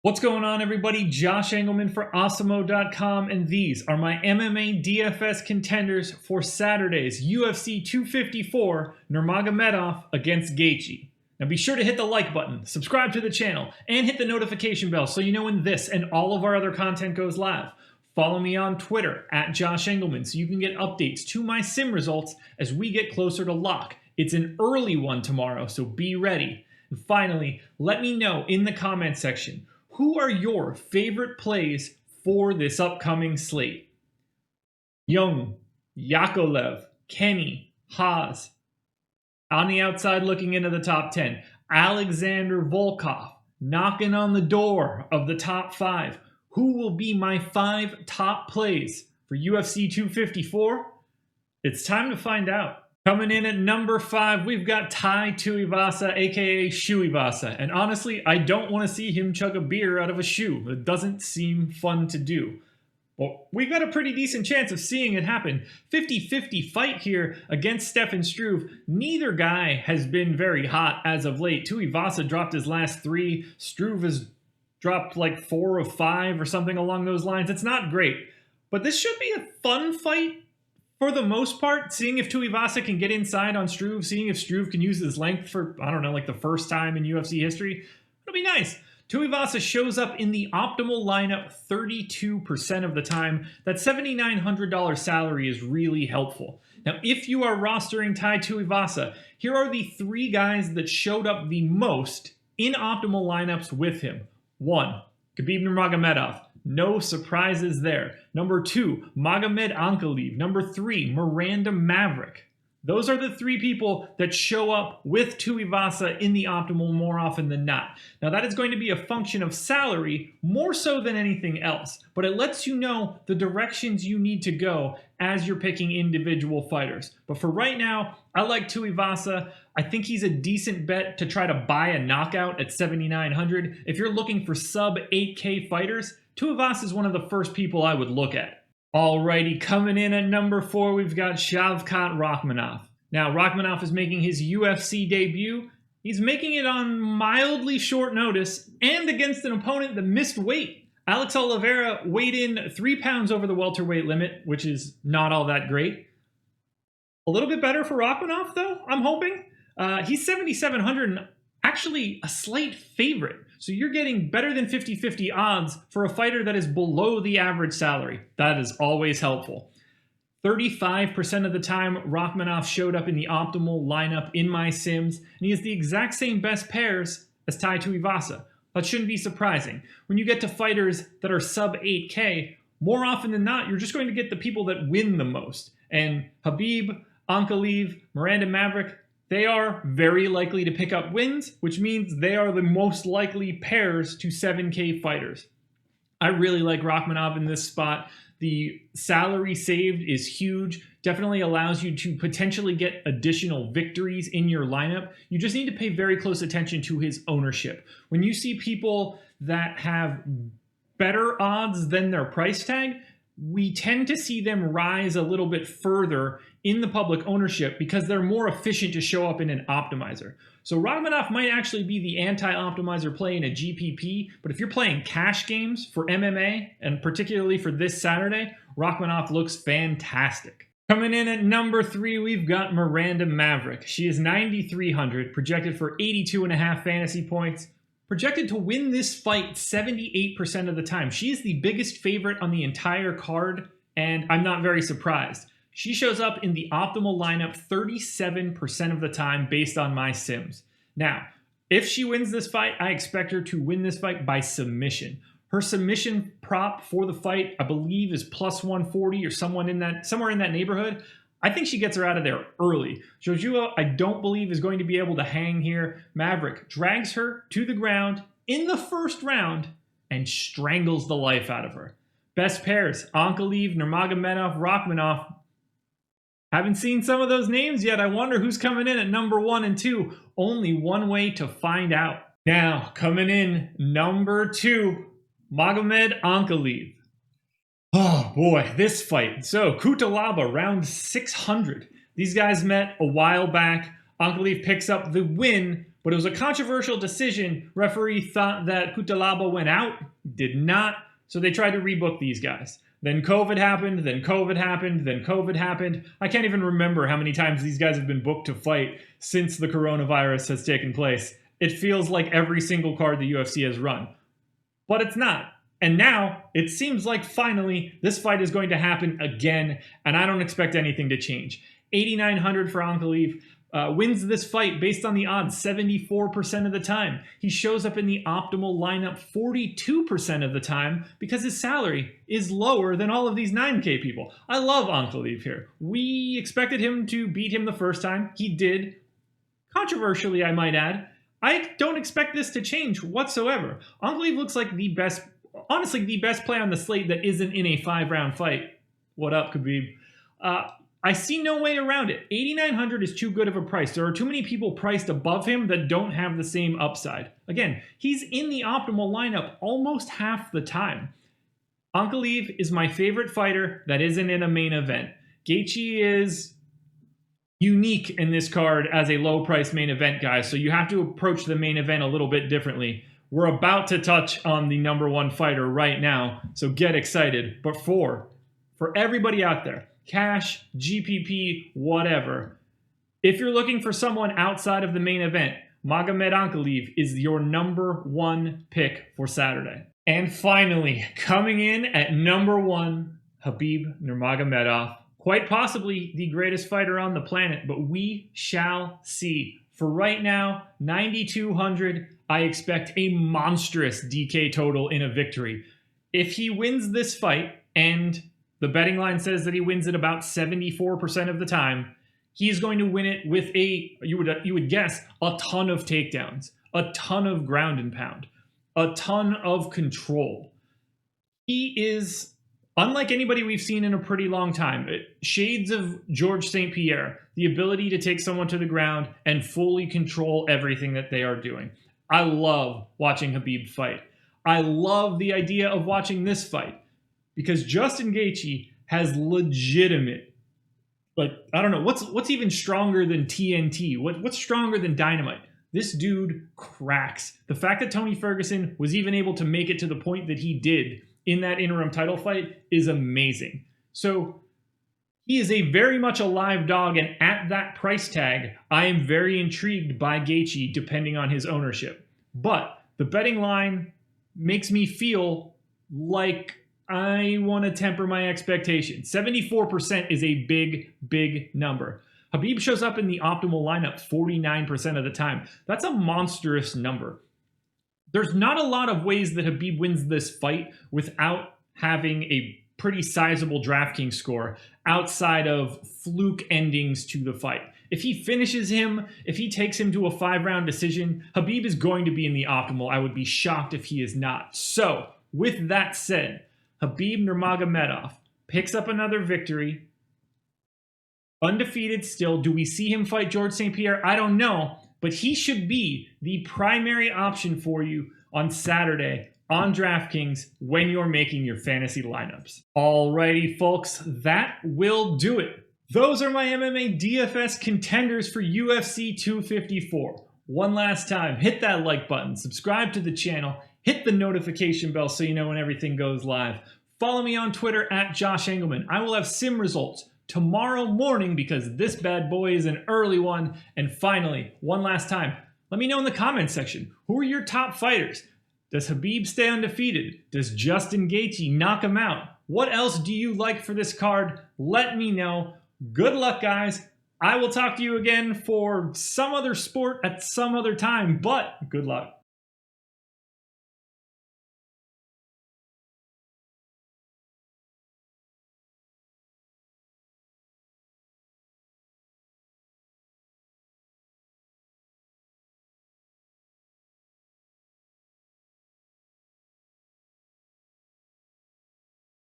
What's going on, everybody? Josh Engleman for Awesemo.com, and these are my MMA DFS contenders for Saturday's UFC 254 Nurmagomedov against Gaethje. Now be sure to hit the like button, subscribe to the channel, and hit the notification bell so you know when this and all of our other content goes live. Follow me on Twitter at Josh Engleman so you can get updates to my sim results as we get closer to lock. It's an early one tomorrow, so be ready. And finally, let me know in the comment section, who are your favorite plays for this upcoming slate? Young, Yakovlev, Kenny, Haas. On the outside looking into the top 10, Alexander Volkov, knocking on the door of the top 5. Who will be my 5 top plays for UFC 254? It's time to find out. Coming in at number 5, we've got Tai Tuivasa, aka Shoeivasa. And honestly, I don't want to see him chug a beer out of a shoe. It doesn't seem fun to do. Well, we got a pretty decent chance of seeing it happen. 50-50 fight here against Stefan Struve. Neither guy has been very hot as of late. Tuivasa dropped his last 3. Struve has dropped like 4 of 5 or something along those lines. It's not great. But this should be a fun fight. For the most part, seeing if Tuivasa can get inside on Struve, seeing if Struve can use his length for, I don't know, like the first time in UFC history, it'll be nice. Tuivasa shows up in the optimal lineup 32% of the time. That $7,900 salary is really helpful. Now, if you are rostering Tai Tuivasa, here are the 3 guys that showed up the most in optimal lineups with him. 1, Khabib Nurmagomedov. No surprises there. Number 2, Magomed Ankalaev. Number 3, Miranda Maverick. Those are the 3 people that show up with Tuivasa in the optimal more often than not. Now that is going to be a function of salary more so than anything else, but it lets you know the directions you need to go as you're picking individual fighters. But for right now, I like Tuivasa. I think he's a decent bet to try to buy a knockout at 7,900. If you're looking for sub 8K fighters, Tuivasa is one of the first people I would look at. Alrighty, coming in at number 4, we've got Shavkat Rakhmonov. Now, Rakhmonov is making his UFC debut. He's making it on mildly short notice and against an opponent that missed weight. Alex Oliveira weighed in 3 pounds over the welterweight limit, which is not all that great. A little bit better for Rakhmonov, though, I'm hoping. He's 7,700 and actually a slight favorite. So you're getting better than 50-50 odds for a fighter that is below the average salary. That is always helpful. 35% of the time, Rakhmonov showed up in the optimal lineup in my sims, and he has the exact same best pairs as Tai Tuivasa. That shouldn't be surprising. When you get to fighters that are sub 8K, more often than not, you're just going to get the people that win the most. And Khabib, Ankalaev, Miranda Maverick, they are very likely to pick up wins, which means they are the most likely pairs to 7K fighters. I really like Rakhmonov in this spot. The salary saved is huge. Definitely allows you to potentially get additional victories in your lineup. You just need to pay very close attention to his ownership. When you see people that have better odds than their price tag, we tend to see them rise a little bit further in the public ownership because they're more efficient to show up in an optimizer. So Rakhmonov might actually be the anti-optimizer play in a GPP, but if you're playing cash games for MMA, and particularly for this Saturday, Rakhmonov looks fantastic. Coming in at number 3, we've got Miranda Maverick. She is 9,300, projected for 82.5 fantasy points. Projected to win this fight 78% of the time. She is the biggest favorite on the entire card, and I'm not very surprised. She shows up in the optimal lineup 37% of the time based on my sims. Now, if she wins this fight, I expect her to win this fight by submission. Her submission prop for the fight, I believe, is plus 140 or somewhere in that neighborhood. I think she gets her out of there early. Joshua, I don't believe, is going to be able to hang here. Maverick drags her to the ground in the first round and strangles the life out of her. Best pairs, Ankalaev, Nurmagomedov, Rakhmonov. Haven't seen some of those names yet. I wonder who's coming in at number 1 and 2. Only one way to find out. Now, coming in number 2, Magomed Ankalaev. Oh boy, this fight. So, Kutalaba, round 600. These guys met a while back. Ankalaev picks up the win But it was a controversial decision. Referee thought that Cutelaba went out, did not, so they tried to rebook these guys. Then COVID happened, then COVID happened, then COVID happened. I can't even remember how many times these guys have been booked to fight since the coronavirus has taken place. It feels like every single card the UFC has run. But it's not. And now, it seems like finally, this fight is going to happen again, and I don't expect anything to change. 8,900 for Ankalaev. Wins this fight based on the odds 74% of the time. He shows up in the optimal lineup 42% of the time because his salary is lower than all of these 9K people. I love Ankalaev here. We expected him to beat him the first time. He did. Controversially, I might add. I don't expect this to change whatsoever. Ankalaev looks like the best, honestly, the best play on the slate that isn't in a 5-round fight. What up, Khabib? I see no way around it. 8,900 is too good of a price. There are too many people priced above him that don't have the same upside. Again, he's in the optimal lineup almost half the time. Ankalaev is my favorite fighter that isn't in a main event. Gaethje is unique in this card as a low-price main event guy, so you have to approach the main event a little bit differently. We're about to touch on the number one fighter right now, so get excited. But for everybody out there, cash, GPP, whatever. If you're looking for someone outside of the main event, Magomed Ankalaev is your number one pick for Saturday. And finally, coming in at number one, Khabib Nurmagomedov. Quite possibly the greatest fighter on the planet, but we shall see. For right now, 9,200, I expect a monstrous DK total in a victory. If he wins this fight, and the betting line says that he wins it about 74% of the time, he's going to win it with you would guess, a ton of takedowns, a ton of ground and pound, a ton of control. He is unlike anybody we've seen in a pretty long time. Shades of George St. Pierre, the ability to take someone to the ground and fully control everything that they are doing. I love watching Khabib fight. I love the idea of watching this fight. Because Justin Gaethje has legitimate, like, I don't know, what's even stronger than TNT? What's stronger than dynamite? This dude cracks. The fact that Tony Ferguson was even able to make it to the point that he did in that interim title fight is amazing. So he is a very much a live dog, and at that price tag, I am very intrigued by Gaethje depending on his ownership. But the betting line makes me feel like I want to temper my expectations. 74% is a big, big number. Khabib shows up in the optimal lineup 49% of the time. That's a monstrous number. There's not a lot of ways that Khabib wins this fight without having a pretty sizable DraftKings score outside of fluke endings to the fight. If he finishes him, if he takes him to a 5-round decision, Khabib is going to be in the optimal. I would be shocked if he is not. So, with that said, Khabib Nurmagomedov picks up another victory. Undefeated still. Do we see him fight George St. Pierre? I don't know. But he should be the primary option for you on Saturday on DraftKings when you're making your fantasy lineups. Alrighty, folks. That will do it. Those are my MMA DFS contenders for UFC 254. One last time, hit that like button, subscribe to the channel, hit the notification bell so you know when everything goes live. Follow me on Twitter at Josh Engleman. I will have sim results tomorrow morning because this bad boy is an early one. And finally, one last time, let me know in the comments section, who are your top fighters? Does Khabib stay undefeated? Does Justin Gaethje knock him out? What else do you like for this card? Let me know. Good luck, guys. I will talk to you again for some other sport at some other time, but good luck.